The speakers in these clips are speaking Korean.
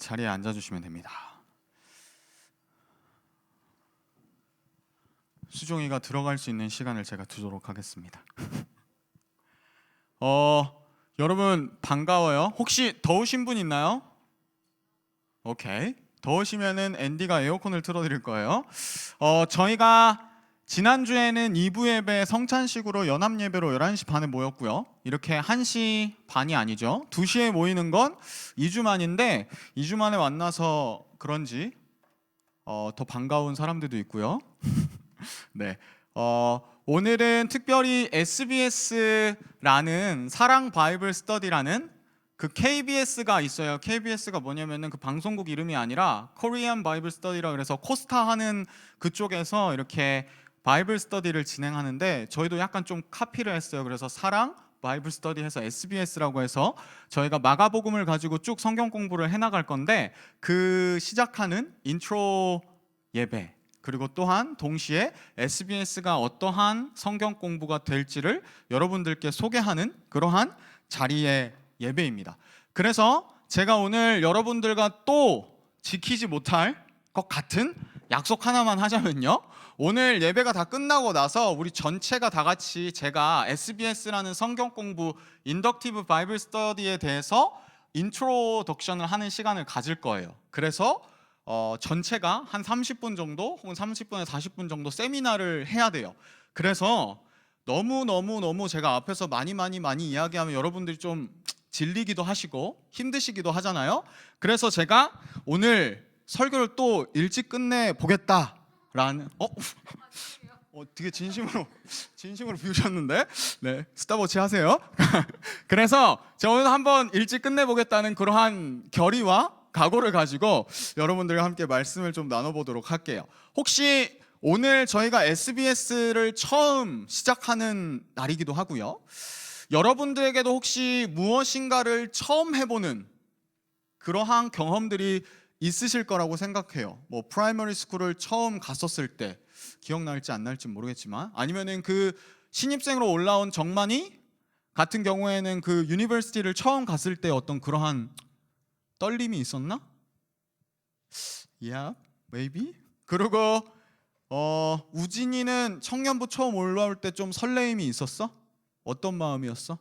자리에 앉아주시면 됩니다. 수종이가 들어갈 수 있는 시간을 제가 두도록 하겠습니다. 여러분 반가워요. 혹시 더우신 분 있나요? 오케이. 더우시면은 앤디가 에어컨을 틀어드릴 거예요. 저희가 지난주에는 2부 예배 성찬식으로 연합 예배로 11시 반에 모였고요. 이렇게 1시 반이 아니죠. 2시에 모이는 건 2주 만인데 2주 만에 만나서 그런지 더 반가운 사람들도 있고요. 네. 오늘은 특별히 SBS라는 사랑 바이블 스터디라는 그 KBS가 있어요. KBS가 뭐냐면은 그 방송국 이름이 아니라 코리안 바이블 스터디라 그래서 코스타 하는 그쪽에서 이렇게 바이블 스터디를 진행하는데 저희도 약간 좀 카피를 했어요. 그래서 사랑 바이블 스터디 해서 SBS라고 해서 저희가 마가복음을 가지고 쭉 성경 공부를 해나갈 건데 그 시작하는 인트로 예배 그리고 또한 동시에 SBS가 어떠한 성경 공부가 될지를 여러분들께 소개하는 그러한 자리의 예배입니다. 그래서 제가 오늘 여러분들과 또 지키지 못할 것 같은 약속 하나만 하자면요. 오늘 예배가 다 끝나고 나서 우리 전체가 다 같이 제가 SBS라는 성경 공부 인덕티브 바이블 스터디에 대해서 인트로덕션을 하는 시간을 가질 거예요. 그래서 전체가 한 30분 정도 혹은 30분에서 40분 정도 세미나를 해야 돼요. 그래서 너무 제가 앞에서 많이 이야기하면 여러분들이 좀 질리기도 하시고 힘드시기도 하잖아요. 그래서 제가 오늘 설교를 또 일찍 끝내 보겠다라는 되게 진심으로 비우셨는데 네 스탑워치 하세요. 그래서 제가 오늘 한번 일찍 끝내 보겠다는 그러한 결의와 각오를 가지고 여러분들과 함께 말씀을 좀 나눠보도록 할게요. 혹시 오늘 저희가 SBS를 처음 시작하는 날이기도 하고요. 여러분들에게도 혹시 무엇인가를 처음 해보는 그러한 경험들이 있으실 거라고 생각해요. 뭐 프라이머리 스쿨을 처음 갔었을 때 기억날지 안 날지 모르겠지만 아니면은 그 신입생으로 올라온 정만이 같은 경우에는 그 유니버시티를 처음 갔을 때 어떤 그러한 떨림이 있었나? Yeah, maybe. 그리고 우진이는 청년부 처음 올라올 때 좀 설레임이 있었어? 어떤 마음이었어?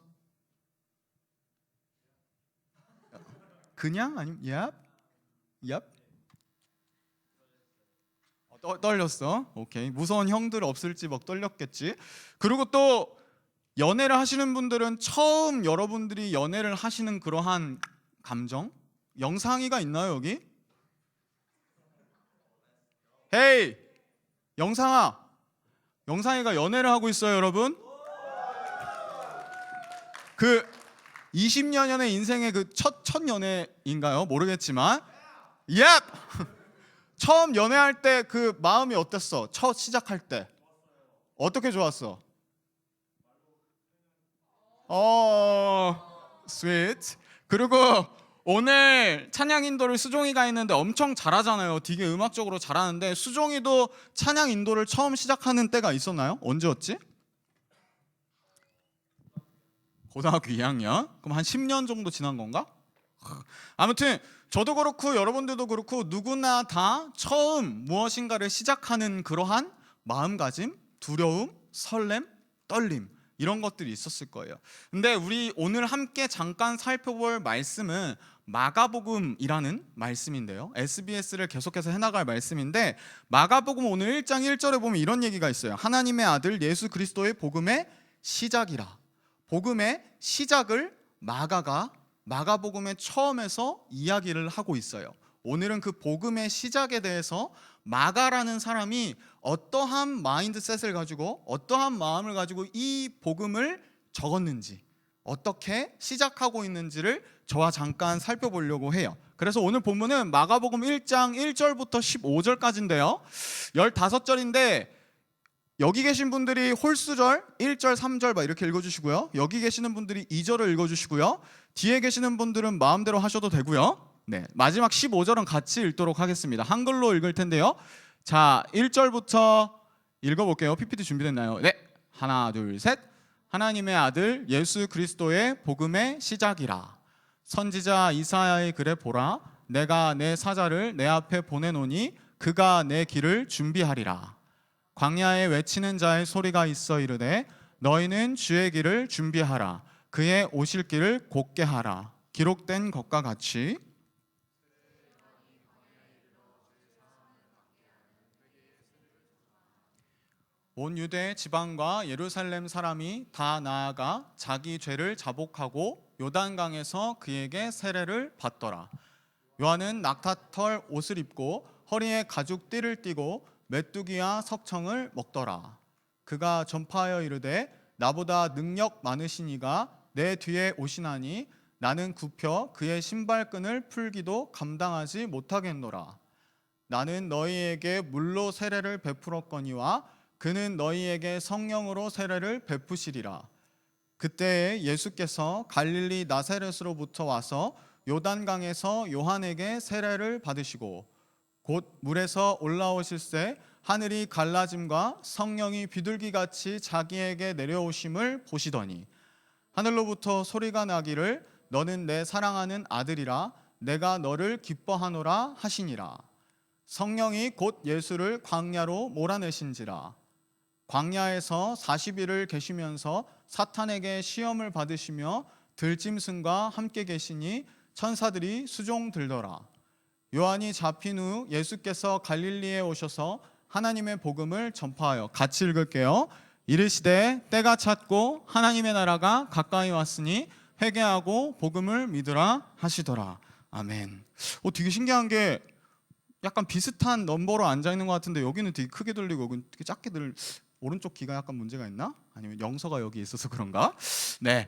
그냥 아니면 Yep. 떨렸어. 오케이. 무서운 형들 없을지 막 떨렸겠지. 그리고 또 연애를 하시는 분들은 처음 여러분들이 연애를 하시는 그러한 감정? 영상이가 있나요 여기? 헤이 영상이가 연애를 하고 있어요 여러분. 그 20년 연애 인생의 그 첫 연애인가요? 모르겠지만 Yep. 처음 연애할 때 그 마음이 어땠어? 첫 시작할 때 어떻게 좋았어? 스윗. 그리고 오늘 찬양 인도를 수종이가 했는데 엄청 잘하잖아요. 되게 음악적으로 잘하는데 수종이도 찬양 인도를 처음 시작하는 때가 있었나요? 언제였지? 고등학교 2학년? 그럼 한 10년 정도 지난 건가? 아무튼 저도 그렇고 여러분들도 그렇고 누구나 다 처음 무엇인가를 시작하는 그러한 마음가짐, 두려움, 설렘, 떨림 이런 것들이 있었을 거예요. 근데 우리 오늘 함께 잠깐 살펴볼 말씀은 마가복음이라는 말씀인데요. SBS를 계속해서 해나갈 말씀인데 마가복음 오늘 1장 1절에 보면 이런 얘기가 있어요. 하나님의 아들 예수 그리스도의 복음의 시작이라. 복음의 시작을 마가복음의 처음에서 이야기를 하고 있어요. 오늘은 그 복음의 시작에 대해서 마가라는 사람이 어떠한 마인드셋을 가지고 어떠한 마음을 가지고 이 복음을 적었는지 어떻게 시작하고 있는지를 저와 잠깐 살펴보려고 해요. 그래서 오늘 본문은 마가복음 1장 1절부터 15절까지인데요 15절인데 여기 계신 분들이 홀수절 1절 3절 막 이렇게 읽어주시고요. 여기 계시는 분들이 2절을 읽어주시고요. 뒤에 계시는 분들은 마음대로 하셔도 되고요. 네, 마지막 15절은 같이 읽도록 하겠습니다. 한글로 읽을 텐데요. 자, 1절부터 읽어볼게요. PPT 준비됐나요? 네, 하나 둘 셋. 하나님의 아들 예수 그리스도의 복음의 시작이라. 선지자 이사야의 글에 보라. 내가 내 사자를 내 앞에 보내노니 그가 내 길을 준비하리라. 광야에 외치는 자의 소리가 있어 이르되 너희는 주의 길을 준비하라. 그의 오실 길을 곧게 하라. 기록된 것과 같이 온 유대 지방과 예루살렘 사람이 다 나아가 자기 죄를 자복하고 요단강에서 그에게 세례를 받더라. 요한은 낙타털 옷을 입고 허리에 가죽 띠를 띠고 메뚜기와 석청을 먹더라. 그가 전파하여 이르되 나보다 능력 많으신 이가 내 뒤에 오시나니 나는 굽혀 그의 신발끈을 풀기도 감당하지 못하겠노라. 나는 너희에게 물로 세례를 베풀었거니와 그는 너희에게 성령으로 세례를 베푸시리라. 그때에 예수께서 갈릴리 나사렛으로부터 와서 요단강에서 요한에게 세례를 받으시고 곧 물에서 올라오실새 하늘이 갈라짐과 성령이 비둘기같이 자기에게 내려오심을 보시더니 하늘로부터 소리가 나기를 너는 내 사랑하는 아들이라 내가 너를 기뻐하노라 하시니라. 성령이 곧 예수를 광야로 몰아내신지라. 광야에서 40일을 계시면서 사탄에게 시험을 받으시며 들짐승과 함께 계시니 천사들이 수종 들더라. 요한이 잡힌 후 예수께서 갈릴리에 오셔서 하나님의 복음을 전파하여 같이 읽을게요. 이르시되 때가 찼고 하나님의 나라가 가까이 왔으니 회개하고 복음을 믿으라 하시더라. 아멘. 되게 신기한 게 약간 비슷한 넘버로 앉아 있는 것 같은데 여기는 되게 크게 들리고 여기는 되게 작게 들. 오른쪽 귀가 약간 문제가 있나? 아니면 영서가 여기 있어서 그런가? 네.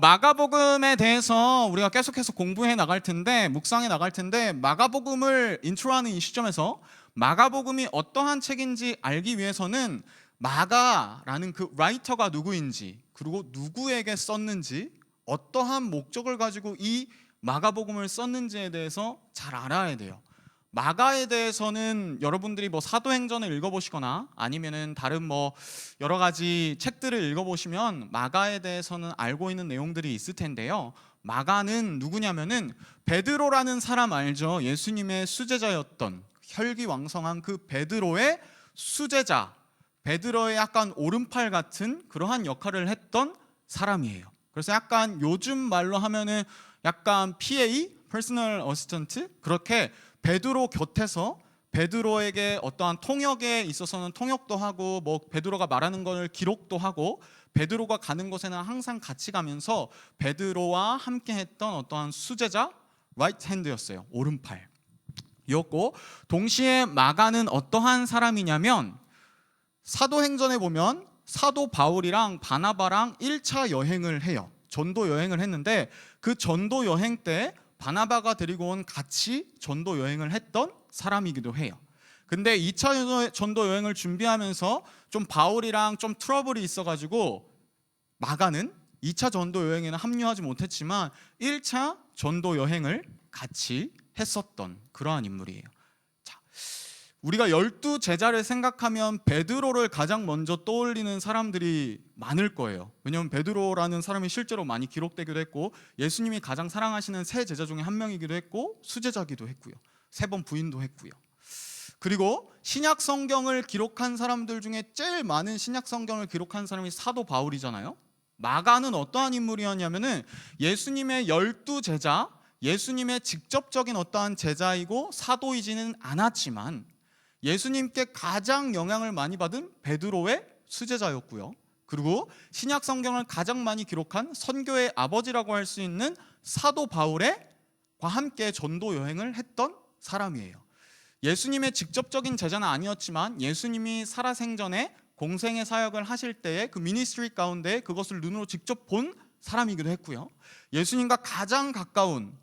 마가복음에 대해서 우리가 계속해서 공부해 나갈 텐데 묵상해 나갈 텐데 마가복음을 인트로하는 이 시점에서 마가복음이 어떠한 책인지 알기 위해서는 마가라는 그 라이터가 누구인지 그리고 누구에게 썼는지 어떠한 목적을 가지고 이 마가복음을 썼는지에 대해서 잘 알아야 돼요. 마가에 대해서는 여러분들이 사도행전을 읽어보시거나 아니면은 다른 여러 가지 책들을 읽어보시면 마가에 대해서는 알고 있는 내용들이 있을 텐데요. 마가는 누구냐면은 베드로라는 사람 알죠? 예수님의 수제자였던 혈기왕성한 그 베드로의 수제자, 베드로의 약간 오른팔 같은 그러한 역할을 했던 사람이에요. 그래서 약간 요즘 말로 하면은 약간 PA, Personal Assistant 그렇게 베드로 곁에서 베드로에게 어떠한 통역에 있어서는 통역도 하고 베드로가 말하는 것을 기록도 하고 베드로가 가는 곳에는 항상 같이 가면서 베드로와 함께 했던 어떠한 수제자 라이트 핸드였어요. 오른팔 였고 동시에 마가는 어떠한 사람이냐면 사도행전에 보면 사도 바울이랑 바나바랑 1차 여행을 해요. 전도 여행을 했는데 그 전도 여행 때 바나바가 데리고 온 같이 전도 여행을 했던 사람이기도 해요. 근데 2차 전도 여행을 준비하면서 좀 바울이랑 좀 트러블이 있어가지고 마가는 2차 전도 여행에는 합류하지 못했지만 1차 전도 여행을 같이 했었던 그러한 인물이에요. 자, 우리가 12제자를 생각하면 베드로를 가장 먼저 떠올리는 사람들이 많을 거예요. 왜냐하면 베드로라는 사람이 실제로 많이 기록되기도 했고 예수님이 가장 사랑하시는 세 제자 중에 한 명이기도 했고 수제자기도 했고요. 3번 부인도 했고요. 그리고 신약 성경을 기록한 사람들 중에 제일 많은 신약 성경을 기록한 사람이 사도 바울이잖아요. 마가는 어떠한 인물이었냐면은 예수님의 12제자, 예수님의 직접적인 어떠한 제자이고 사도이지는 않았지만 예수님께 가장 영향을 많이 받은 베드로의 수제자였고요. 그리고 신약 성경을 가장 많이 기록한 선교의 아버지라고 할 수 있는 사도 바울과 함께 전도 여행을 했던 사람이에요. 예수님의 직접적인 제자는 아니었지만 예수님이 살아생전에 공생의 사역을 하실 때의 그 미니스트리 가운데 그것을 눈으로 직접 본 사람이기도 했고요. 예수님과 가장 가까운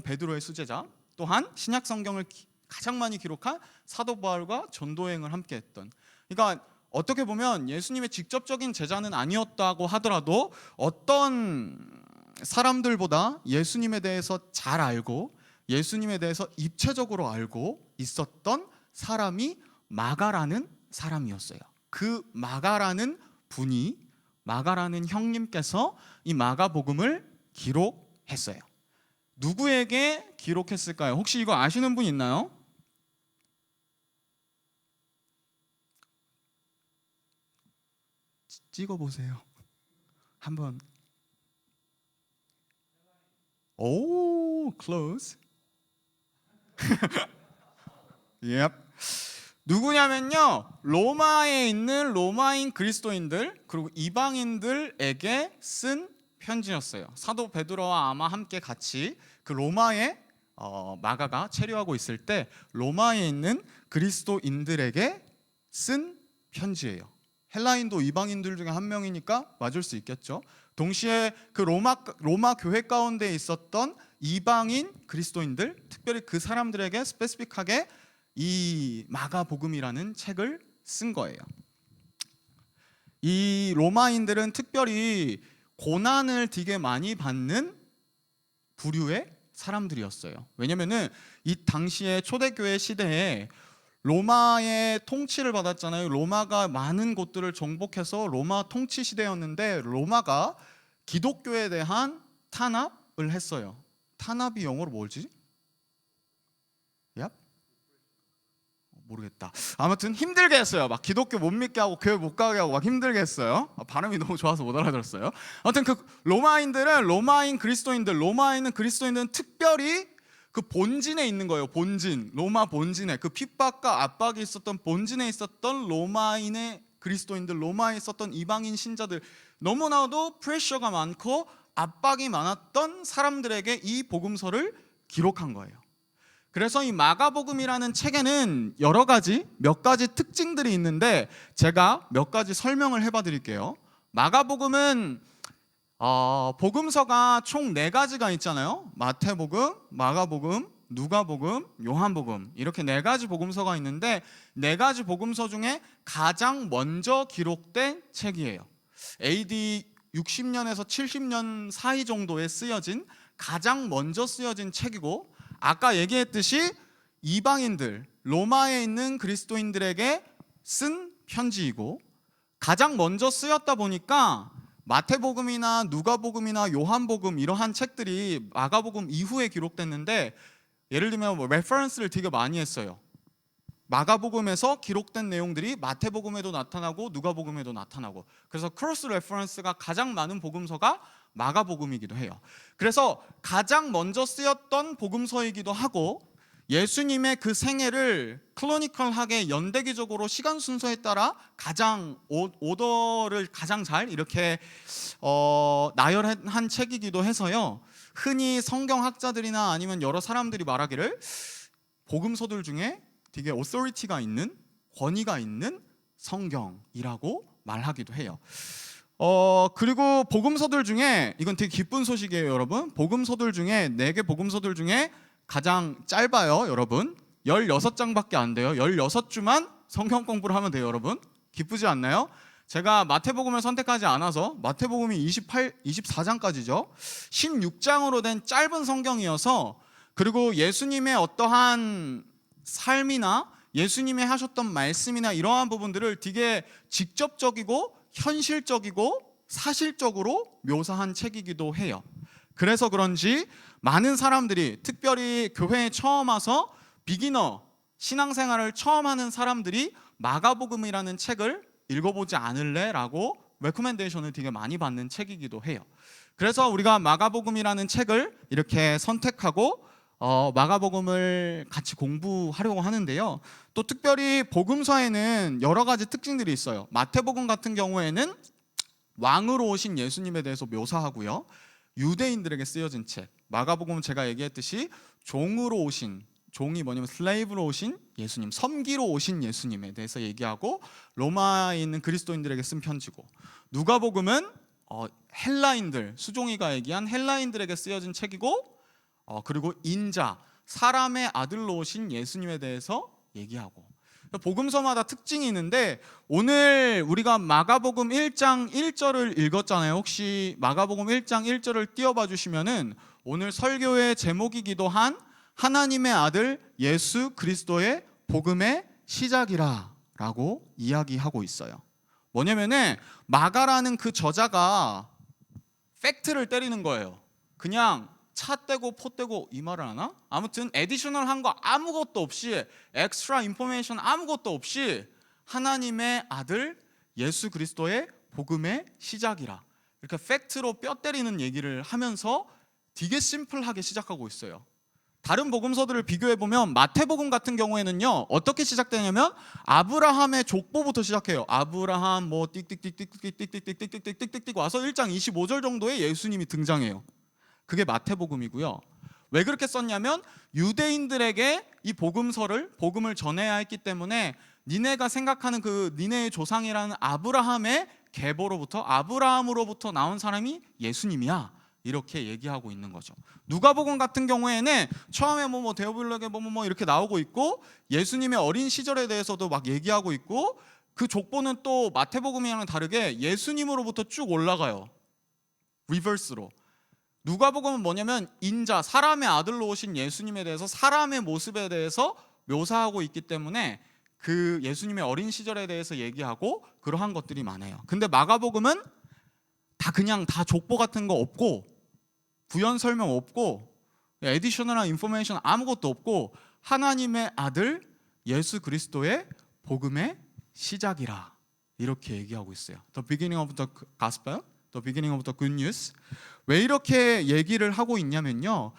베드로의 수제자, 또한 신약 성경을 가장 많이 기록한 사도 바울과 전도여행을 함께 했던. 그러니까 어떻게 보면 예수님의 직접적인 제자는 아니었다고 하더라도 어떤 사람들보다 예수님에 대해서 잘 알고 예수님에 대해서 입체적으로 알고 있었던 사람이 마가라는 사람이었어요. 그 마가라는 분이, 마가라는 형님께서 이 마가복음을 기록했어요. 누구에게 기록했을까요? 혹시 이거 아시는 분 있나요? 찍어보세요. 한번. 오, close. Yep. 누구냐면요, 로마에 있는 로마인 그리스도인들 그리고 이방인들에게 쓴 편지였어요. 사도 베드로와 아마 함께 같이 그 로마에 마가가 체류하고 있을 때 로마에 있는 그리스도인들에게 쓴 편지예요. 헬라인도 이방인들 중에 한 명이니까 맞을 수 있겠죠. 동시에 그 로마 교회 가운데 있었던 이방인 그리스도인들, 특별히 그 사람들에게 스페시픽하게 이 마가복음이라는 책을 쓴 거예요. 이 로마인들은 특별히 고난을 되게 많이 받는 부류의 사람들이었어요. 왜냐면은 이 당시에 초대교회 시대에 로마의 통치를 받았잖아요. 로마가 많은 곳들을 정복해서 로마 통치 시대였는데 로마가 기독교에 대한 탄압을 했어요. 탄압이 영어로 뭐지? 야? 모르겠다. 아무튼 힘들게 했어요. 막 기독교 못 믿게 하고 교회 못 가게 하고 막 힘들게 했어요. 발음이 너무 좋아서 못 알아들었어요. 아무튼 그 로마인 그리스도인들은 특별히 그 본진에 있는 거예요. 본진, 로마 본진에 그 핍박과 압박이 있었던 본진에 있었던 로마인의 그리스도인들, 로마에 있었던 이방인 신자들, 너무나도 프레셔가 많고 압박이 많았던 사람들에게 이 복음서를 기록한 거예요. 그래서 이 마가복음이라는 책에는 몇 가지 특징들이 있는데 제가 몇 가지 설명을 해봐 드릴게요. 마가복음은 복음서가 총 4가지가 있잖아요. 마태복음, 마가복음, 누가복음, 요한복음, 이렇게 4가지 복음서가 있는데 4가지 복음서 중에 가장 먼저 기록된 책이에요. AD 60년에서 70년 사이 정도에 쓰여진, 가장 먼저 쓰여진 책이고, 아까 얘기했듯이 이방인들, 로마에 있는 그리스도인들에게 쓴 편지이고, 가장 먼저 쓰였다 보니까 마태복음이나 누가복음이나 요한복음 이러한 책들이 마가복음 이후에 기록됐는데, 예를 들면 레퍼런스를 되게 많이 했어요. 마가복음에서 기록된 내용들이 마태복음에도 나타나고 누가복음에도 나타나고, 그래서 크로스 레퍼런스가 가장 많은 복음서가 마가복음이기도 해요. 그래서 가장 먼저 쓰였던 복음서이기도 하고, 예수님의 그 생애를 클로니컬하게 연대기적으로 시간 순서에 따라 가장 오더를 가장 잘 이렇게 나열한 책이기도 해서요, 흔히 성경학자들이나 아니면 여러 사람들이 말하기를 복음서들 중에 되게 오소리티가 있는, 권위가 있는 성경이라고 말하기도 해요. 그리고 복음서들 중에, 이건 되게 기쁜 소식이에요, 여러분. 복음서들 중에 4개 복음서들 중에 가장 짧아요, 여러분. 16장밖에 안 돼요. 16주만 성경 공부를 하면 돼요, 여러분. 기쁘지 않나요? 제가 마태복음을 선택하지 않아서, 마태복음이 24장까지죠. 16장으로 된 짧은 성경이어서, 그리고 예수님의 어떠한 삶이나 예수님이 하셨던 말씀이나 이러한 부분들을 되게 직접적이고 현실적이고 사실적으로 묘사한 책이기도 해요. 그래서 그런지 많은 사람들이, 특별히 교회에 처음 와서 비기너 신앙생활을 처음 하는 사람들이 마가복음이라는 책을 읽어보지 않을래? 라고 레코멘데이션을 되게 많이 받는 책이기도 해요. 그래서 우리가 마가복음이라는 책을 이렇게 선택하고 마가복음을 같이 공부하려고 하는데요. 또 특별히 복음서에는 여러 가지 특징들이 있어요. 마태복음 같은 경우에는 왕으로 오신 예수님에 대해서 묘사하고요. 유대인들에게 쓰여진 책. 마가복음은 제가 얘기했듯이 종으로 오신, 종이 뭐냐면 슬레이브로 오신 예수님, 섬기로 오신 예수님에 대해서 얘기하고, 로마에 있는 그리스도인들에게 쓴 편지고, 누가복음은 헬라인들, 수종이가 얘기한 헬라인들에게 쓰여진 책이고, 그리고 인자, 사람의 아들로 오신 예수님에 대해서 얘기하고, 복음서마다 특징이 있는데, 오늘 우리가 마가복음 1장 1절을 읽었잖아요. 혹시 마가복음 1장 1절을 띄워봐 주시면은 오늘 설교의 제목이기도 한 하나님의 아들 예수 그리스도의 복음의 시작이라 라고 이야기하고 있어요. 뭐냐면은 마가라는 그 저자가 팩트를 때리는 거예요. 그냥 차 떼고 포 떼고 이 말을 하나? 아무튼 에디셔널 한 거 아무것도 없이, 엑스트라 인포메이션 아무것도 없이 하나님의 아들 예수 그리스도의 복음의 시작이라, 이렇게 팩트로 뼈 때리는 얘기를 하면서 되게 심플하게 시작하고 있어요. 다른 복음서들을 비교해 보면 마태복음 같은 경우에는요, 어떻게 시작되냐면 아브라함의 족보부터 시작해요. 아브라함 뭐 띡띡띡띡띡띡띡띡띡띡띡띡 와서 1장 25절 정도에 예수님이 등장해요. 그게 마태복음이고요. 왜 그렇게 썼냐면 유대인들에게 이 복음을 전해야 했기 때문에 니네가 생각하는 그 니네의 조상이라는 아브라함의 계보로부터, 아브라함으로부터 나온 사람이 예수님이야, 이렇게 얘기하고 있는 거죠. 누가복음 같은 경우에는 처음에 뭐 데오빌록에 뭐 이렇게 나오고 있고, 예수님의 어린 시절에 대해서도 막 얘기하고 있고, 그 족보는 또 마태복음이랑 다르게 예수님으로부터 쭉 올라가요. 리버스로. 누가복음은 뭐냐면 인자, 사람의 아들로 오신 예수님에 대해서, 사람의 모습에 대해서 묘사하고 있기 때문에 그 예수님의 어린 시절에 대해서 얘기하고 그러한 것들이 많아요. 근데 마가복음은 그냥 다 족보 같은 거 없고, 부연 설명 없고, 에디셔널한 인포메이션 아무것도 없고, 하나님의 아들 예수 그리스도의 복음의 시작이라, 이렇게 얘기하고 있어요. The beginning of the gospel, the beginning of the good news. 왜 이렇게 얘기를 하고 있냐면요,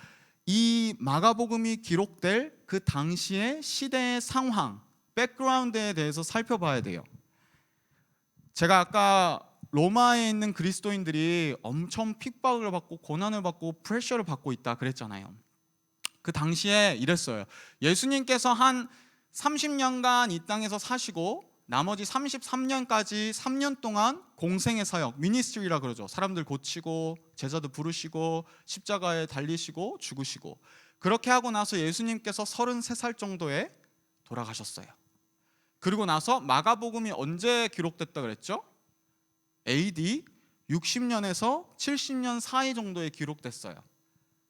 이 마가복음이 기록될 그 당시의 시대의 상황, 백그라운드에 대해서 살펴봐야 돼요. 제가 아까 로마에 있는 그리스도인들이 엄청 핍박을 받고 고난을 받고 프레셔를 받고 있다 그랬잖아요. 그 당시에 이랬어요. 예수님께서 한 30년간 이 땅에서 사시고 나머지 33년까지 3년 동안 공생의 사역, 미니스트리라 그러죠. 사람들 고치고 제자도 부르시고 십자가에 달리시고 죽으시고, 그렇게 하고 나서 예수님께서 33살 정도에 돌아가셨어요. 그리고 나서 마가복음이 언제 기록됐다 그랬죠? AD 60년에서 70년 사이 정도에 기록됐어요.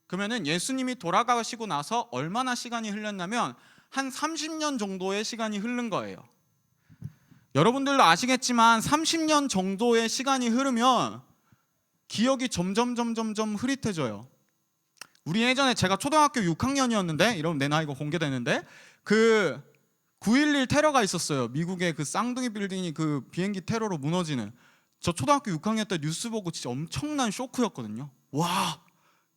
그러면은 예수님이 돌아가시고 나서 얼마나 시간이 흘렀냐면 한 30년 정도의 시간이 흐른 거예요. 여러분들도 아시겠지만 30년 정도의 시간이 흐르면 기억이 점점 흐릿해져요. 우리 예전에, 제가 초등학교 6학년이었는데, 이러면 내 나이가 공개되는데, 그 9.11 테러가 있었어요. 미국의 그 쌍둥이 빌딩이 그 비행기 테러로 무너지는. 저 초등학교 6학년 때 뉴스 보고 진짜 엄청난 쇼크였거든요. 와,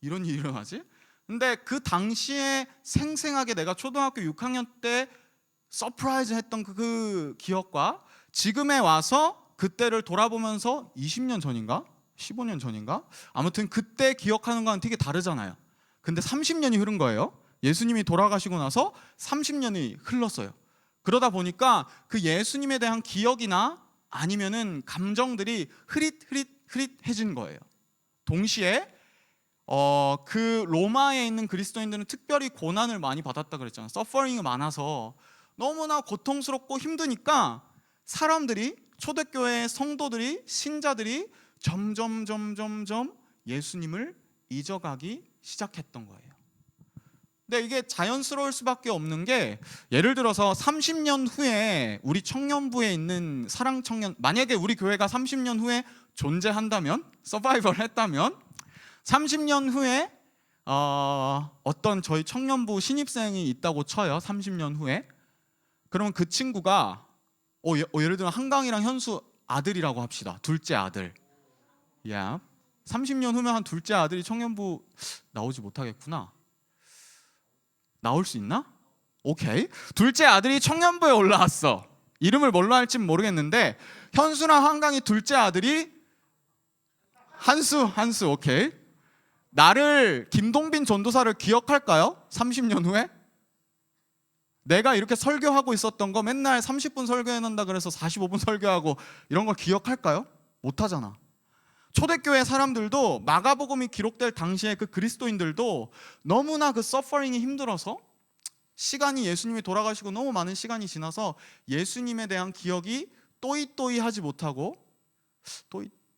이런 일이 일어나지? 근데 그 당시에 생생하게 내가 초등학교 6학년 때 서프라이즈 했던 그 기억과 지금에 와서 그때를 돌아보면서 20년 전인가? 15년 전인가? 아무튼 그때 기억하는 건 되게 다르잖아요. 근데 30년이 흐른 거예요. 예수님이 돌아가시고 나서 30년이 흘렀어요. 그러다 보니까 그 예수님에 대한 기억이나 아니면은 감정들이 흐릿해진 거예요. 동시에 그 로마에 있는 그리스도인들은 특별히 고난을 많이 받았다 그랬잖아요. 서퍼링이 많아서 너무나 고통스럽고 힘드니까 사람들이, 초대교회 성도들이, 신자들이 점점 예수님을 잊어가기 시작했던 거예요. 근데 이게 자연스러울 수밖에 없는 게, 예를 들어서 30년 후에 우리 청년부에 있는 사랑 청년, 만약에 우리 교회가 30년 후에 존재한다면, 서바이벌 했다면, 30년 후에 어떤 저희 청년부 신입생이 있다고 쳐요. 30년 후에. 그러면 그 친구가 예를 들면 한강이랑 현수 아들이라고 합시다. 둘째 아들. 야, 30년 후면 한 둘째 아들이 청년부 나오지 못하겠구나. 나올 수 있나? 오케이. 둘째 아들이 청년부에 올라왔어. 이름을 뭘로 할지 모르겠는데 현수랑 한강이 둘째 아들이 한수 오케이. 나를, 김동빈 전도사를 기억할까요? 30년 후에? 내가 이렇게 설교하고 있었던 거, 맨날 30분 설교해놓는다 그래서 45분 설교하고 이런 걸 기억할까요? 못하잖아. 초대교회 사람들도, 마가복음이 기록될 당시에 그 그리스도인들도 너무나 그 서퍼링이 힘들어서, 시간이, 예수님이 돌아가시고 너무 많은 시간이 지나서 예수님에 대한 기억이 또이또이하지 못하고,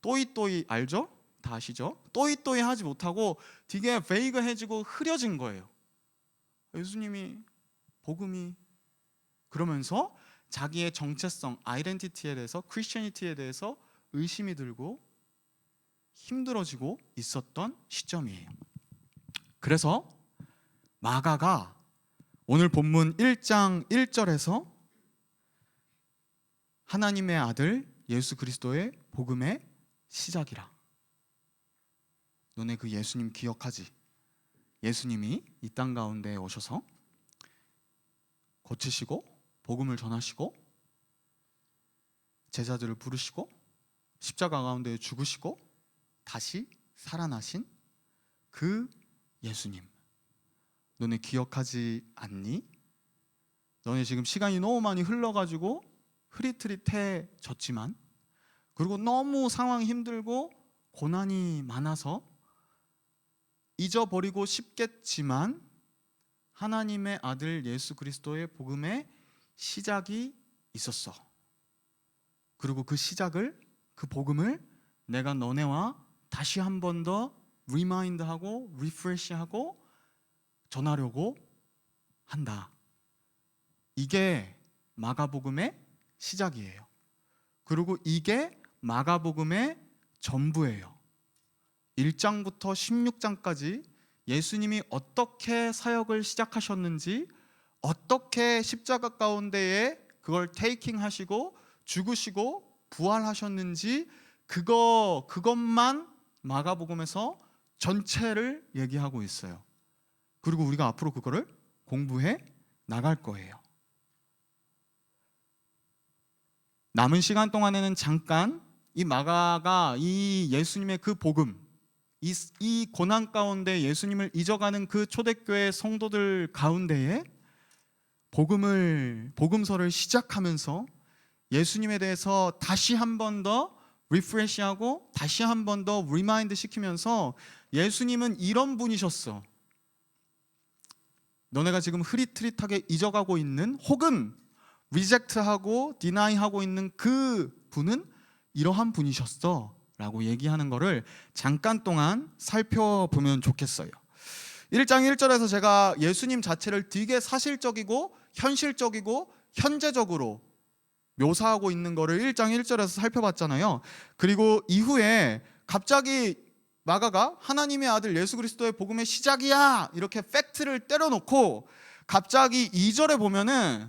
또이또이 알죠? 다 아시죠? 또이또이하지 못하고 되게 베이그해지고 흐려진 거예요. 예수님이, 복음이. 그러면서 자기의 정체성, 아이덴티티에 대해서, 크리스천리티에 대해서 의심이 들고 힘들어지고 있었던 시점이에요. 그래서 마가가 오늘 본문 1장 1절에서 하나님의 아들 예수 그리스도의 복음의 시작이라. 너네 그 예수님 기억하지? 예수님이 이 땅 가운데 오셔서 고치시고 복음을 전하시고 제자들을 부르시고 십자가 가운데 죽으시고 다시 살아나신 그 예수님, 너네 기억하지 않니? 너네 지금 시간이 너무 많이 흘러가지고 흐릿흐릿해졌지만, 그리고 너무 상황이 힘들고 고난이 많아서 잊어버리고 싶겠지만, 하나님의 아들 예수 그리스도의 복음의 시작이 있었어. 그리고 그 시작을, 그 복음을 내가 너네와 다시 한 번 더 리마인드하고 리프레시하고 전하려고 한다. 이게 마가복음의 시작이에요. 그리고 이게 마가복음의 전부예요. 1장부터 16장까지 예수님이 어떻게 사역을 시작하셨는지, 어떻게 십자가 가운데에 그걸 테이킹 하시고 죽으시고 부활하셨는지, 그것만 마가복음에서 전체를 얘기하고 있어요. 그리고 우리가 앞으로 그거를 공부해 나갈 거예요. 남은 시간 동안에는 잠깐 이 마가가 이 예수님의 그 복음, 이 고난 가운데 예수님을 잊어가는 그 초대교회 성도들 가운데에 복음서를 시작하면서 예수님에 대해서 다시 한 번 더 리프레시하고 다시 한 번 더 리마인드 시키면서 예수님은 이런 분이셨어. 너네가 지금 흐릿흐릿하게 잊어가고 있는, 혹은 리젝트하고 디나이하고 있는 그 분은 이러한 분이셨어 라고 얘기하는 거를 잠깐 동안 살펴보면 좋겠어요. 1장 1절에서 제가 예수님 자체를 되게 사실적이고 현실적이고 현재적으로 묘사하고 있는 거를 1장 1절에서 살펴봤잖아요. 그리고 이후에 갑자기 마가가 하나님의 아들 예수 그리스도의 복음의 시작이야 이렇게 팩트를 때려놓고 갑자기 2절에 보면은,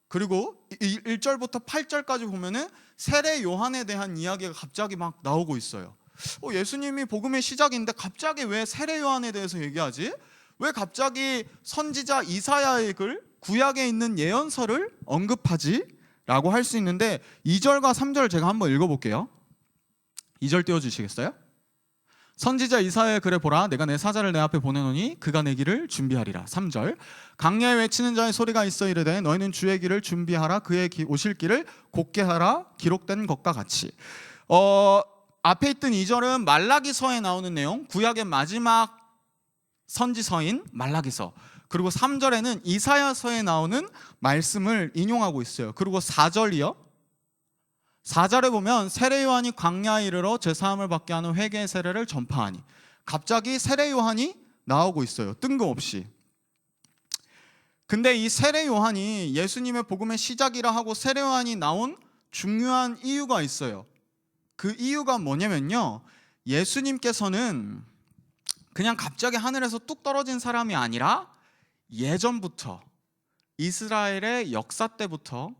그리고 1절부터 8절까지 보면은 세례 요한에 대한 이야기가 갑자기 막 나오고 있어요. 예수님이 복음의 시작인데 갑자기 왜 세례 요한에 대해서 얘기하지? 왜 갑자기 선지자 이사야의 글, 구약에 있는 예언서를 언급하지? 라고 할 수 있는데 2절과 3절 제가 한번 읽어볼게요. 2절 띄워주시겠어요? 선지자 이사야의 글에 보라, 내가 내 사자를 내 앞에 보내노니 그가 내 길을 준비하리라. 3절, 강야에 외치는 자의 소리가 있어 이르되 너희는 주의 길을 준비하라, 그의 오실 길을 곧게 하라, 기록된 것과 같이. 앞에 있던 2절은 말라기서에 나오는 내용, 구약의 마지막 선지서인 말라기서. 그리고 3절에는 이사야서에 나오는 말씀을 인용하고 있어요. 그리고 4절이요, 4절에 보면 세례 요한이 광야에 이르러 제사함을 받게 하는 회개의 세례를 전파하니, 갑자기 세례 요한이 나오고 있어요. 뜬금없이. 근데 이 세례 요한이 예수님의 복음의 시작이라 하고 세례 요한이 나온 중요한 이유가 있어요. 그 이유가 뭐냐면요, 예수님께서는 그냥 갑자기 하늘에서 뚝 떨어진 사람이 아니라 예전부터 이스라엘의 역사 때부터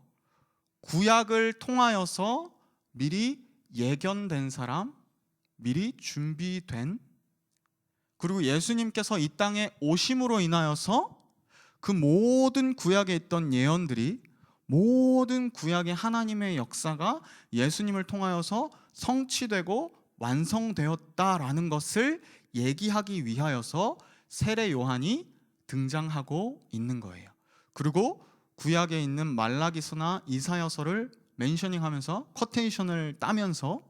구약을 통하여서 미리 예견된 사람, 미리 준비된, 그리고 예수님께서 이 땅에 오심으로 인하여서 그 모든 구약에 있던 예언들이, 모든 구약의 하나님의 역사가 예수님을 통하여서 성취되고 완성되었다라는 것을 얘기하기 위하여서 세례 요한이 등장하고 있는 거예요. 그리고 구약에 있는 말라기서나 이사야서를 멘셔닝하면서 쿼테이션을 따면서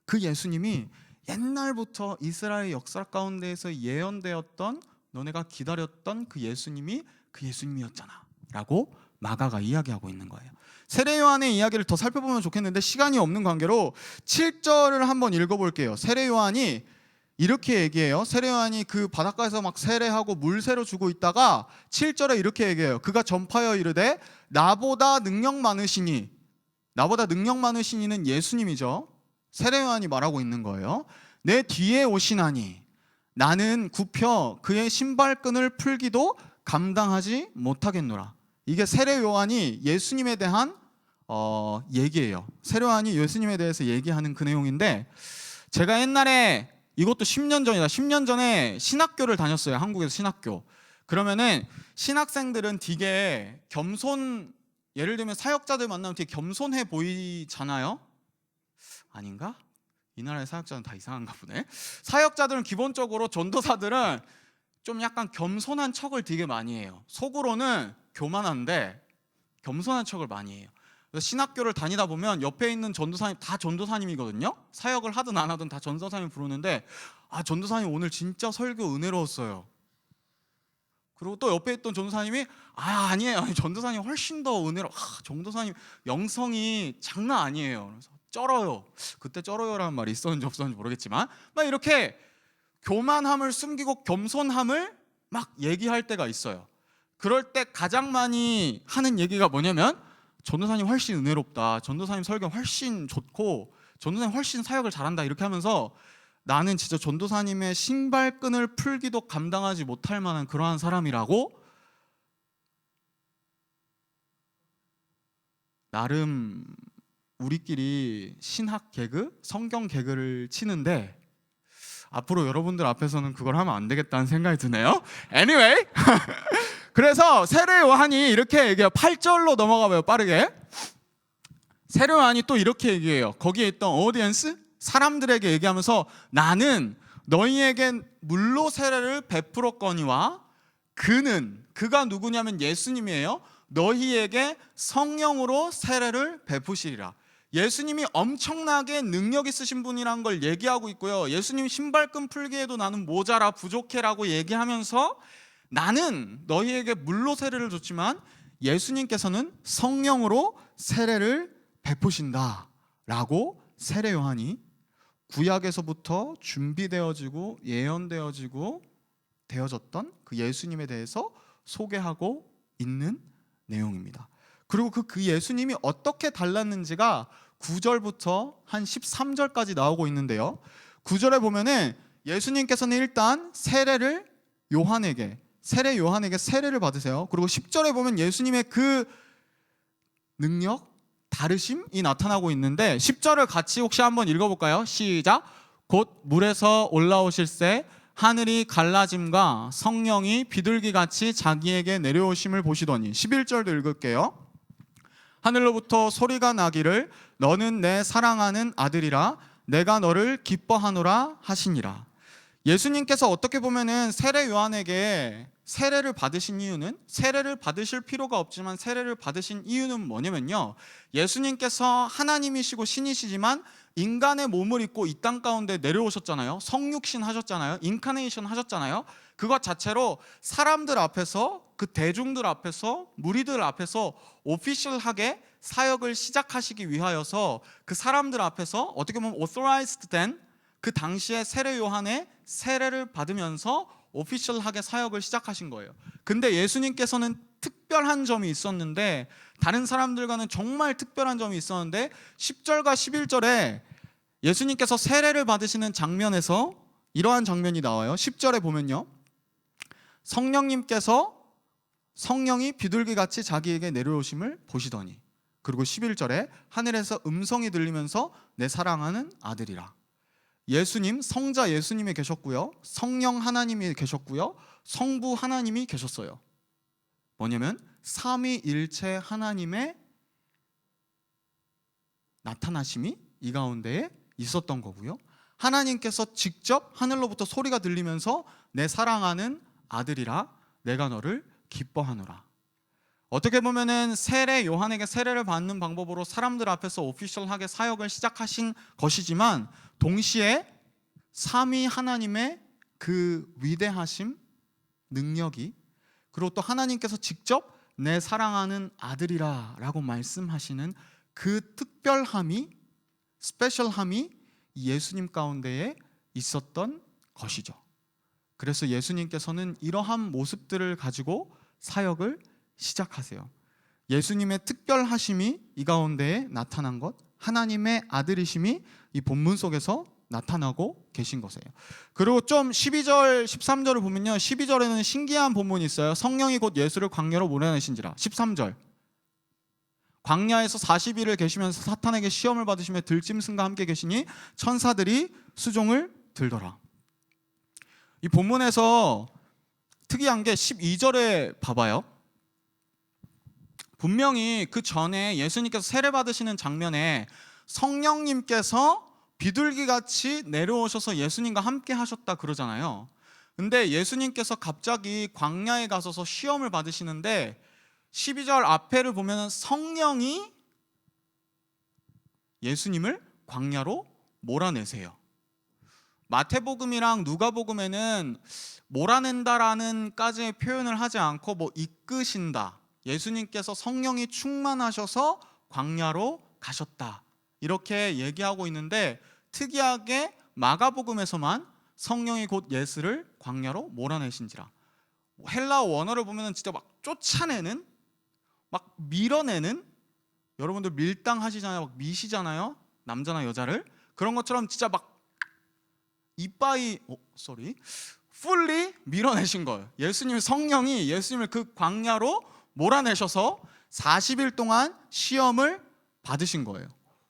그 예수님이 옛날부터 이스라엘 역사 가운데에서 예언되었던, 너네가 기다렸던 그 예수님이 그 예수님이었잖아 라고 마가가 이야기하고 있는 거예요. 세례 요한의 이야기를 더 살펴보면 좋겠는데 시간이 없는 관계로 7절을 한번 읽어볼게요. 세례 요한이 이렇게 얘기해요. 세례 요한이 그 바닷가에서 막 세례하고 물새로 주고 있다가 7절에 이렇게 얘기해요. 그가 전파하여 이르되 나보다 능력 많으시니, 나보다 능력 많으시니는 예수님이죠. 세례 요한이 말하고 있는 거예요. 내 뒤에 오시나니 나는 굽혀 그의 신발끈을 풀기도 감당하지 못하겠노라. 이게 세례 요한이 예수님에 대한 얘기예요. 세례 요한이 예수님에 대해서 얘기하는 그 내용인데, 제가 옛날에 이것도 10년 전이다. 10년 전에 신학교를 다녔어요. 한국에서 신학교. 그러면은 신학생들은 되게 예를 들면 사역자들 만나면 되게 겸손해 보이잖아요. 아닌가? 이 나라의 사역자는 다 이상한가 보네. 사역자들은 기본적으로, 전도사들은 좀 약간 겸손한 척을 되게 많이 해요. 속으로는 교만한데 겸손한 척을 많이 해요. 그래서 신학교를 다니다 보면 옆에 있는 전도사님 다 전도사님이거든요. 사역을 하든 안 하든 다 전도사님 부르는데, 전도사님 오늘 진짜 설교 은혜로웠어요. 그리고 또 옆에 있던 전도사님이 아니에요. 아니, 전도사님 훨씬 더 전도사님 영성이 장난 아니에요. 그래서 쩔어요. 그때 쩔어요라는 말이 있었는지 없었는지 모르겠지만, 막 이렇게 교만함을 숨기고 겸손함을 막 얘기할 때가 있어요. 그럴 때 가장 많이 하는 얘기가 뭐냐면, 전도사님 훨씬 은혜롭다, 전도사님 설교 훨씬 좋고, 전도사님 훨씬 사역을 잘한다, 이렇게 하면서 나는 진짜 전도사님의 신발끈을 풀기도 감당하지 못할 만한 그러한 사람이라고 나름 우리끼리 신학 개그, 성경 개그를 치는데, 앞으로 여러분들 앞에서는 그걸 하면 안 되겠다는 생각이 드네요. Anyway, 그래서 세례 요한이 이렇게 얘기해요. 8절로 넘어가 봐요, 빠르게. 세례 요한이 또 이렇게 얘기해요. 거기에 있던 오디언스, 사람들에게 얘기하면서, 나는 너희에게 물로 세례를 베풀었거니와 그가 누구냐면 예수님이에요. 너희에게 성령으로 세례를 베푸시리라. 예수님이 엄청나게 능력 있으신 분이란 걸 얘기하고 있고요. 예수님 신발끈 풀기에도 나는 모자라 부족해라고 얘기하면서, 나는 너희에게 물로 세례를 줬지만 예수님께서는 성령으로 세례를 베푸신다 라고 세례 요한이 구약에서부터 준비되어지고 예언되어지고 되어졌던 그 예수님에 대해서 소개하고 있는 내용입니다. 그리고 그 예수님이 어떻게 달랐는지가 9절부터 한 13절까지 나오고 있는데요. 9절에 보면은 예수님께서는 일단 세례 요한에게 세례를 받으세요. 그리고 10절에 보면 예수님의 그 능력, 다르심이 나타나고 있는데, 10절을 같이 혹시 한번 읽어볼까요? 시작. 곧 물에서 올라오실새 하늘이 갈라짐과 성령이 비둘기같이 자기에게 내려오심을 보시더니. 11절도 읽을게요. 하늘로부터 소리가 나기를 너는 내 사랑하는 아들이라 내가 너를 기뻐하노라 하시니라. 예수님께서 어떻게 보면은 세례 요한에게 세례를 받으신 이유는, 세례를 받으실 필요가 없지만 세례를 받으신 이유는 뭐냐면요, 예수님께서 하나님이시고 신이시지만 인간의 몸을 입고 이 땅 가운데 내려오셨잖아요. 성육신 하셨잖아요. 인카네이션 하셨잖아요. 그것 자체로 사람들 앞에서, 그 대중들 앞에서, 무리들 앞에서 오피셜하게 사역을 시작하시기 위하여서 그 사람들 앞에서 어떻게 보면 authorized 된 그 당시에 세례 요한의 세례를 받으면서 오피셜하게 사역을 시작하신 거예요. 근데 예수님께서는 특별한 점이 있었는데, 다른 사람들과는 정말 특별한 점이 있었는데, 10절과 11절에 예수님께서 세례를 받으시는 장면에서 이러한 장면이 나와요. 10절에 보면요, 성령이 비둘기같이 자기에게 내려오심을 보시더니, 그리고 11절에 하늘에서 음성이 들리면서 내 사랑하는 아들이라. 예수님, 성자 예수님이 계셨고요, 성령 하나님이 계셨고요, 성부 하나님이 계셨어요. 뭐냐면 삼위일체 하나님의 나타나심이 이 가운데에 있었던 거고요. 하나님께서 직접 하늘로부터 소리가 들리면서 내 사랑하는 아들이라 내가 너를 기뻐하노라. 어떻게 보면은 세례 요한에게 세례를 받는 방법으로 사람들 앞에서 오피셜하게 사역을 시작하신 것이지만, 동시에 삼위 하나님의 그 위대하심, 능력이, 그리고 또 하나님께서 직접 내 사랑하는 아들이라 라고 말씀하시는 그 특별함이, 스페셜함이 예수님 가운데에 있었던 것이죠. 그래서 예수님께서는 이러한 모습들을 가지고 사역을 시작하세요. 예수님의 특별하심이 이 가운데에 나타난 것, 하나님의 아들이심이 이 본문 속에서 나타나고 계신 것이에요. 그리고 좀 12절, 13절을 보면요, 12절에는 신기한 본문이 있어요. 성령이 곧 예수를 광야로 몰아내신지라. 13절, 광야에서 40일을 계시면서 사탄에게 시험을 받으시며 들짐승과 함께 계시니 천사들이 수종을 들더라. 이 본문에서 특이한 게 12절에 봐봐요. 분명히 그 전에 예수님께서 세례 받으시는 장면에 성령님께서 비둘기같이 내려오셔서 예수님과 함께 하셨다 그러잖아요. 근데 예수님께서 갑자기 광야에 가셔서 시험을 받으시는데 12절 앞에를 보면 성령이 예수님을 광야로 몰아내세요. 마태복음이랑 누가복음에는 몰아낸다라는 까지의 표현을 하지 않고 뭐 이끄신다, 예수님께서 성령이 충만하셔서 광야로 가셨다, 이렇게 얘기하고 있는데, 특이하게 마가복음에서만 성령이 곧 예수를 광야로 몰아내신지라. 헬라어 원어를 보면 진짜 막 쫓아내는, 막 밀어내는, 여러분들 밀당하시잖아요, 막 미시잖아요, 남자나 여자를. 그런 것처럼 진짜 막 이빠이 풀리 밀어내신 거예요. 예수님, 성령이 예수님을 그 광야로 몰아내셔서 40일 동안 시험을 받으신 거예요.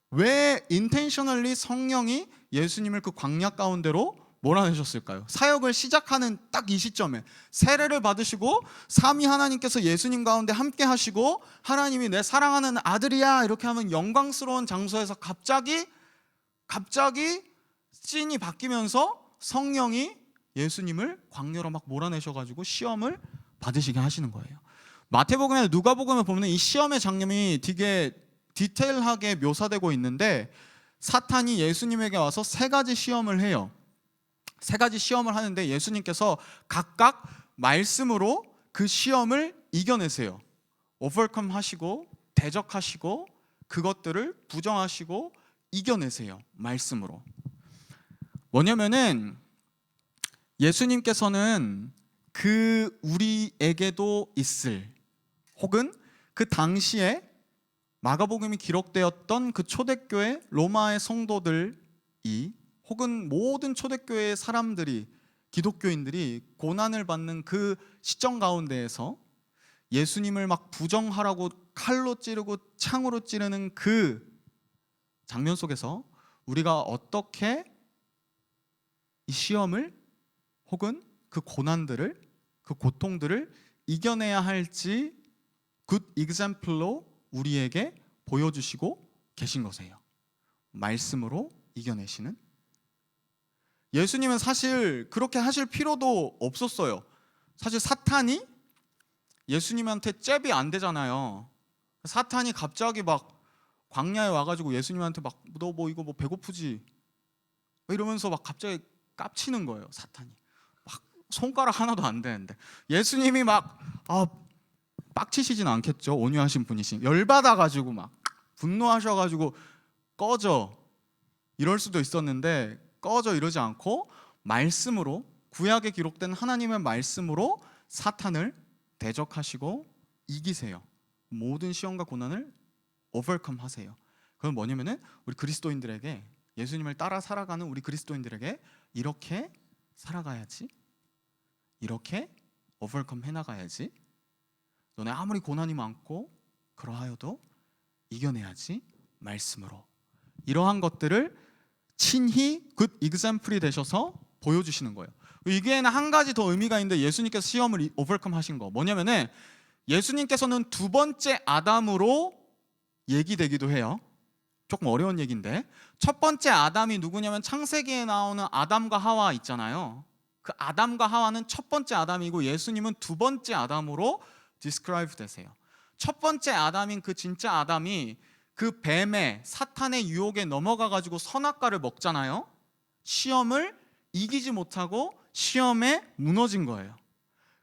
왜 인텐셔널리 성령이 예수님을 그 광야 가운데로 몰아내셨을까요? 사역을 시작하는 딱 이 시점에 세례를 받으시고 삼위 하나님께서 예수님 가운데 함께 하시고 하나님이 내 사랑하는 아들이야 이렇게 하면 영광스러운 장소에서 갑자기 씬이 바뀌면서 성령이 예수님을 광야로 막 몰아내셔가지고 시험을 받으시게 하시는 거예요. 마태복음이나 누가복음에 보면 이 시험의 장면이 되게 디테일하게 묘사되고 있는데, 사탄이 예수님에게 와서 세 가지 시험을 해요. 세 가지 시험을 하는데 예수님께서 각각 말씀으로 그 시험을 이겨내세요. 오버컴 하시고 대적하시고 그것들을 부정하시고 이겨내세요. 말씀으로. 뭐냐면은 예수님께서는 그 우리에게도 있을, 혹은 그 당시에 마가복음이 기록되었던 그 초대교회 로마의 성도들이, 혹은 모든 초대교회의 사람들이, 기독교인들이 고난을 받는 그 시점 가운데에서 예수님을 막 부정하라고 칼로 찌르고 창으로 찌르는 그 장면 속에서 우리가 어떻게 이 시험을, 혹은 그 고난들을, 그 고통들을 이겨내야 할지 굿 example로 우리에게 보여주시고 계신 것이에요. 말씀으로 이겨내시는. 예수님은 사실 그렇게 하실 필요도 없었어요. 사실 사탄이 예수님한테 잽이 안 되잖아요. 사탄이 갑자기 막 광야에 와가지고 예수님한테 막 너 뭐 이거 뭐 배고프지? 이러면서 막 갑자기 깝치는 거예요. 사탄이 막 손가락 하나도 안 되는데 예수님이 막 빡치시진 않겠죠. 온유하신 분이신, 열받아가지고 막 분노하셔가지고 꺼져 이럴 수도 있었는데 꺼져 이러지 않고 말씀으로, 구약에 기록된 하나님의 말씀으로 사탄을 대적하시고 이기세요. 모든 시험과 고난을 오버컴 하세요. 그건 뭐냐면은 우리 그리스도인들에게, 예수님을 따라 살아가는 우리 그리스도인들에게 이렇게 살아가야지, 이렇게 오버컴 해나가야지, 너네 아무리 고난이 많고 그러하여도 이겨내야지 말씀으로. 이러한 것들을 친히 굿 example이 되셔서 보여주시는 거예요. 이게는 한 가지 더 의미가 있는데, 예수님께서 시험을 오버컴 하신 거 뭐냐면은 예수님께서는 두 번째 아담으로 얘기되기도 해요. 조금 어려운 얘기인데, 첫 번째 아담이 누구냐면 창세기에 나오는 아담과 하와 있잖아요. 그 아담과 하와는 첫 번째 아담이고 예수님은 두 번째 아담으로 디스크라이브 되세요. 첫 번째 아담인 그 진짜 아담이 그 뱀의, 사탄의 유혹에 넘어가 가지고 선악과를 먹잖아요. 시험을 이기지 못하고 시험에 무너진 거예요.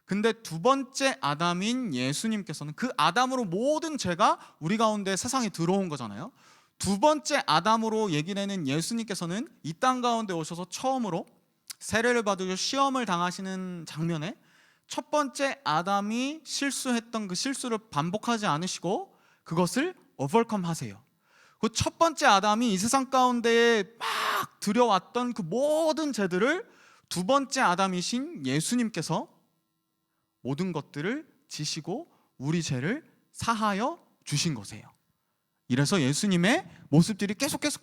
근데 두 번째 아담인 예수님께서는, 그 아담으로 모든 죄가 우리 가운데 세상에 들어온 거잖아요. 두 번째 아담으로 얘기되는 예수님께서는 이 땅 가운데 오셔서 처음으로 세례를 받으셔 시험을 당하시는 장면에 첫 번째 아담이 실수했던 그 실수를 반복하지 않으시고 그것을 오버컴 하세요. 그 첫 번째 아담이 이 세상 가운데에 막 들여왔던 그 모든 죄들을 두 번째 아담이신 예수님께서 모든 것들을 지시고 우리 죄를 사하여 주신 것이에요. 이래서 예수님의 모습들이 계속해서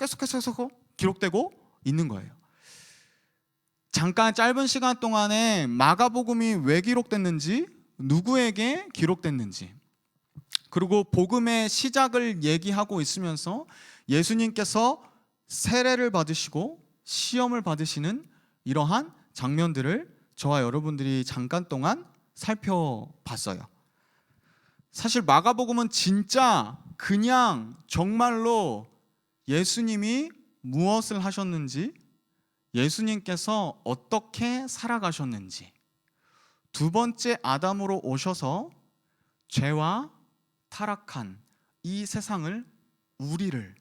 기록되고 있는 거예요. 잠깐 짧은 시간 동안에 마가복음이 왜 기록됐는지, 누구에게 기록됐는지, 그리고 복음의 시작을 얘기하고 있으면서 예수님께서 세례를 받으시고 시험을 받으시는 이러한 장면들을 저와 여러분들이 잠깐 동안 살펴봤어요. 사실 마가복음은 진짜 그냥 정말로 예수님이 무엇을 하셨는지, 예수님께서 어떻게 살아가셨는지, 두 번째 아담으로 오셔서 죄와 타락한 이 세상을, 우리를,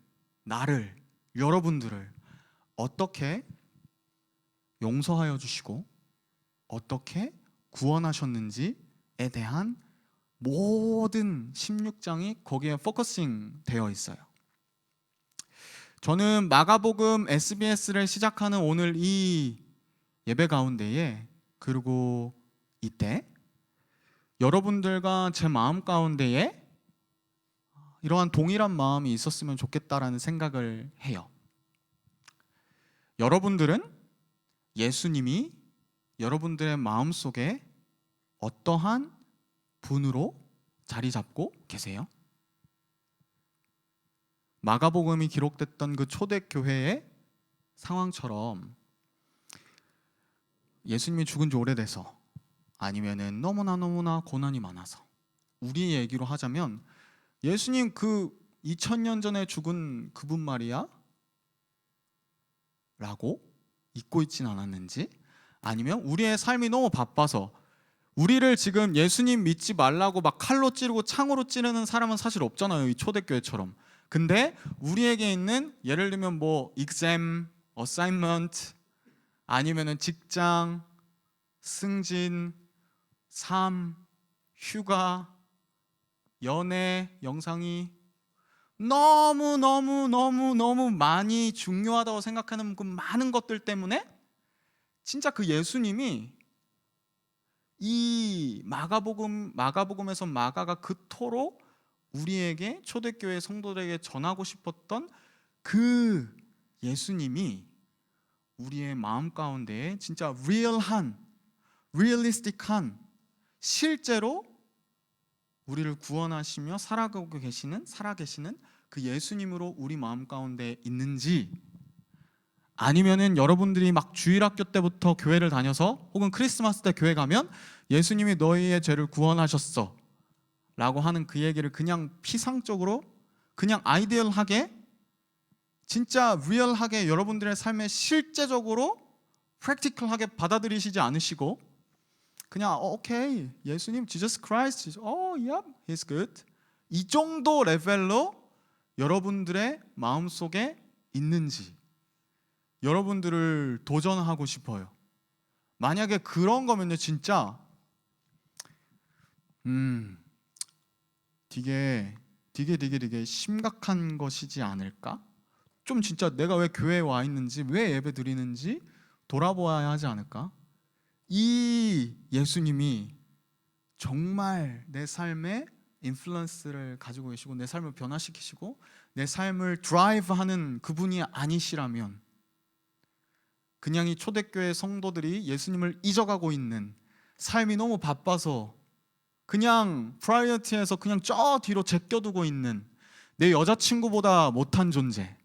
나를, 여러분들을 어떻게 용서하여 주시고 어떻게 구원하셨는지에 대한 모든 16장이 거기에 포커싱 되어 있어요. 저는 마가복음 SBS를 시작하는 오늘 이 예배 가운데에, 그리고 이때 여러분들과 제 마음 가운데에 이러한 동일한 마음이 있었으면 좋겠다라는 생각을 해요. 여러분들은 예수님이 여러분들의 마음속에 어떠한 분으로 자리 잡고 계세요? 마가복음이 기록됐던 그 초대교회의 상황처럼 예수님이 죽은 지 오래돼서, 아니면은 너무나 고난이 많아서, 우리 얘기로 하자면 예수님 그 2000년 전에 죽은 그분 말이야? 라고 잊고 있진 않았는지, 아니면 우리의 삶이 너무 바빠서 우리를 지금 예수님 믿지 말라고 막 칼로 찌르고 창으로 찌르는 사람은 사실 없잖아요, 이 초대교회처럼. 근데 우리에게 있는, 예를 들면 뭐 exam, assignment, 아니면은 직장, 승진, 삶, 휴가, 연애, 영상이 너무 많이 중요하다고 생각하는 그 많은 것들 때문에 진짜 그 예수님이 이 마가복음에서 마가가 그토록 우리에게, 초대교회 성도들에게 전하고 싶었던 그 예수님이 우리의 마음 가운데에 진짜 리얼리스틱한, 실제로 우리를 구원하시며 살아계시는 그 예수님으로 우리 마음 가운데 있는지, 아니면은 여러분들이 막 주일학교 때부터 교회를 다녀서 혹은 크리스마스 때 교회 가면 예수님이 너희의 죄를 구원하셨어 라고 하는 그 얘기를 그냥 피상적으로, 그냥 아이디얼하게, 진짜 리얼하게 여러분들의 삶에 실제적으로 프랙티컬하게 받아들이시지 않으시고 그냥 오케이, 예수님 Jesus Christ, yep, he's good, 이 정도 레벨로 여러분들의 마음속에 있는지 여러분들을 도전하고 싶어요. 만약에 그런 거면요, 진짜 되게 심각한 것이지 않을까? 좀 진짜 내가 왜 교회에 와 있는지, 왜 예배 드리는지 돌아보아야 하지 않을까? 이 예수님이 정말 내 삶에 인플루언스를 가지고 계시고 내 삶을 변화시키시고 내 삶을 드라이브하는 그분이 아니시라면, 그냥 이 초대교회 성도들이 예수님을 잊어가고 있는, 삶이 너무 바빠서 그냥 프라이어티에서 그냥 저 뒤로 제껴두고 있는 내 여자친구보다 못한 존재,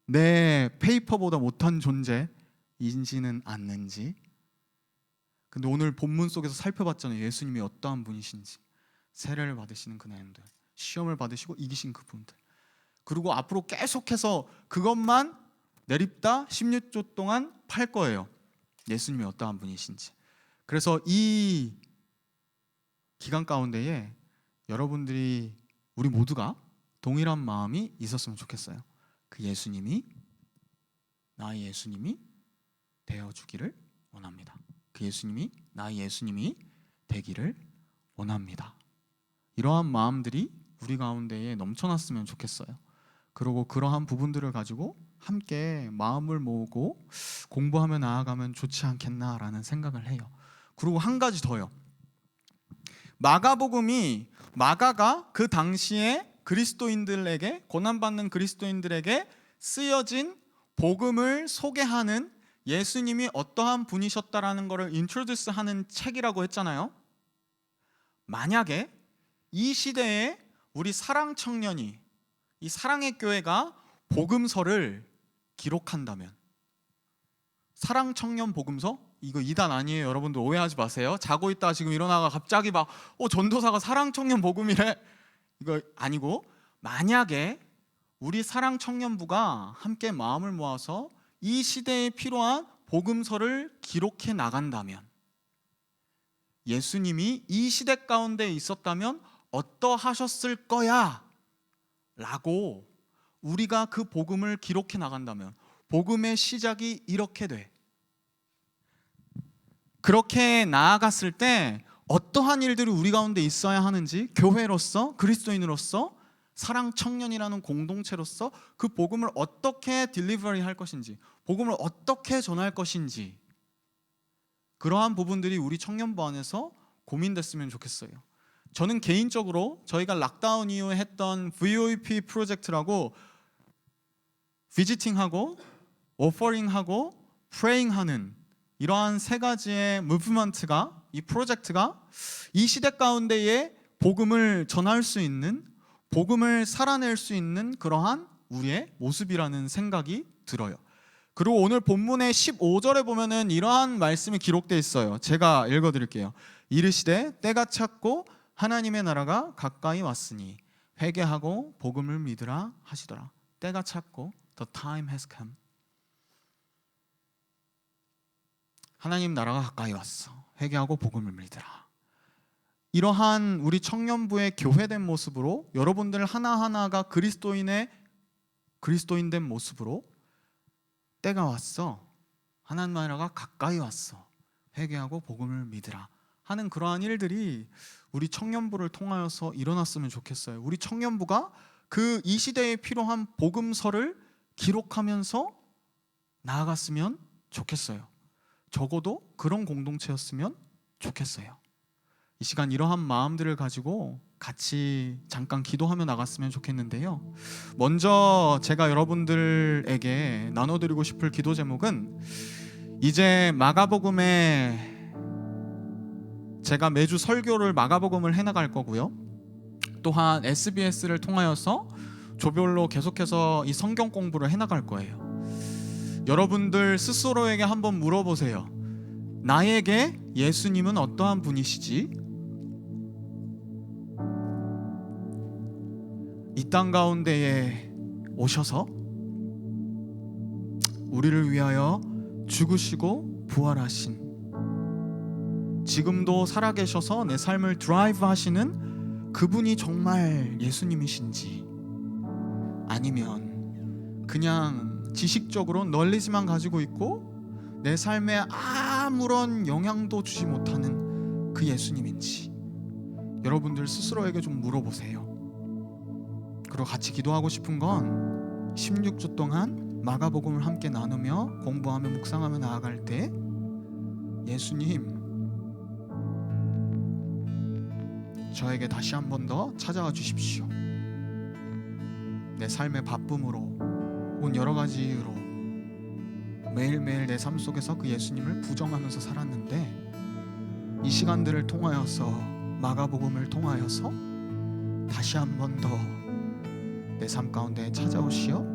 내 페이퍼보다 못한 존재인지는 않는지. 근데 오늘 본문 속에서 살펴봤잖아요, 예수님이 어떠한 분이신지. 세례를 받으시는 그네들, 시험을 받으시고 이기신 그분들, 그리고 앞으로 계속해서 그것만 내립다 16조 동안 팔 거예요, 예수님이 어떠한 분이신지. 그래서 이 기간 가운데에 여러분들이, 우리 모두가 동일한 마음이 있었으면 좋겠어요. 그 예수님이 나의 예수님이 되어주기를 원합니다. 그 예수님이 나의 예수님이 되기를 원합니다. 이러한 마음들이 우리 가운데에 넘쳐났으면 좋겠어요. 그리고 그러한 부분들을 가지고 함께 마음을 모으고 공부하며 나아가면 좋지 않겠나라는 생각을 해요. 그리고 한 가지 더요. 마가복음이 마가가 그 당시에 그리스도인들에게, 고난받는 그리스도인들에게 쓰여진 복음을 소개하는, 예수님이 어떠한 분이셨다라는 것을 인트로듀스 하는 책이라고 했잖아요. 만약에 이 시대에 우리 사랑 청년이, 이 사랑의 교회가 복음서를 기록한다면, 사랑 청년 복음서? 이거 이단 아니에요. 여러분들 오해하지 마세요. 자고 있다가 지금 일어나가 갑자기 막 전도사가 사랑 청년 복음이래. 이거 아니고, 만약에 우리 사랑 청년부가 함께 마음을 모아서 이 시대에 필요한 복음서를 기록해 나간다면, 예수님이 이 시대 가운데 있었다면 어떠하셨을 거야 라고 우리가 그 복음을 기록해 나간다면, 복음의 시작이 이렇게 돼. 그렇게 나아갔을 때 어떠한 일들이 우리 가운데 있어야 하는지, 교회로서, 그리스도인으로서, 사랑 청년이라는 공동체로서 그 복음을 어떻게 딜리버리 할 것인지, 복음을 어떻게 전할 것인지, 그러한 부분들이 우리 청년부 안에서 고민됐으면 좋겠어요. 저는 개인적으로 저희가 락다운 이후에 했던 VOEP 프로젝트라고 비지팅하고 오퍼링하고 프레잉하는 이러한 세 가지의 무브먼트가, 이 프로젝트가 이 시대 가운데에 복음을 전할 수 있는, 복음을 살아낼 수 있는 그러한 우리의 모습이라는 생각이 들어요. 그리고 오늘 본문의 15절에 보면은 이러한 말씀이 기록되어 있어요. 제가 읽어드릴게요. 이르시되 때가 찼고 하나님의 나라가 가까이 왔으니 회개하고 복음을 믿으라 하시더라. 때가 찼고 The time has come. 하나님 나라가 가까이 왔어. 회개하고 복음을 믿으라. 이러한 우리 청년부의 교회된 모습으로, 여러분들 하나하나가 그리스도인된 모습으로, 때가 왔어. 하나님 나라가 가까이 왔어. 회개하고 복음을 믿으라 하는 그러한 일들이 우리 청년부를 통하여서 일어났으면 좋겠어요. 우리 청년부가 이 시대에 필요한 복음서를 기록하면서 나아갔으면 좋겠어요. 적어도 그런 공동체였으면 좋겠어요. 이 시간 이러한 마음들을 가지고 같이 잠깐 기도하며 나갔으면 좋겠는데요. 먼저 제가 여러분들에게 나눠드리고 싶을 기도 제목은, 이제 마가복음에 제가 매주 설교를 마가복음을 해나갈 거고요. 또한 SBS를 통하여서 조별로 계속해서 이 성경 공부를 해나갈 거예요. 여러분들 스스로에게 한번 물어보세요. 나에게 예수님은 어떠한 분이시지? 이 땅 가운데에 오셔서 우리를 위하여 죽으시고 부활하신, 지금도 살아계셔서 내 삶을 드라이브 하시는 그분이 정말 예수님이신지, 아니면 그냥 지식적으로 널리지만 가지고 있고 내 삶에 아무런 영향도 주지 못하는 그 예수님인지, 여러분들 스스로에게 좀 물어보세요. 그리고 같이 기도하고 싶은 건 16주 동안 마가복음을 함께 나누며 공부하며 묵상하며 나아갈 때, 예수님, 저에게 다시 한 번 더 찾아와 주십시오. 내 삶의 바쁨으로 혹은 여러 가지 이유로 매일매일 내 삶 속에서 그 예수님을 부정하면서 살았는데, 이 시간들을 통하여서, 마가복음을 통하여서 다시 한 번 더 내 삶 가운데 찾아오시어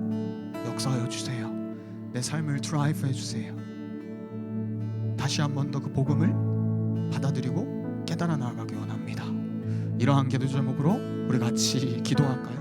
역사하여 주세요. 내 삶을 드라이브 해주세요. 다시 한 번 더 그 복음을 받아들이고 깨달아 나아가기 원합니다. 이러한 기도 제목으로 우리 같이 기도할까요?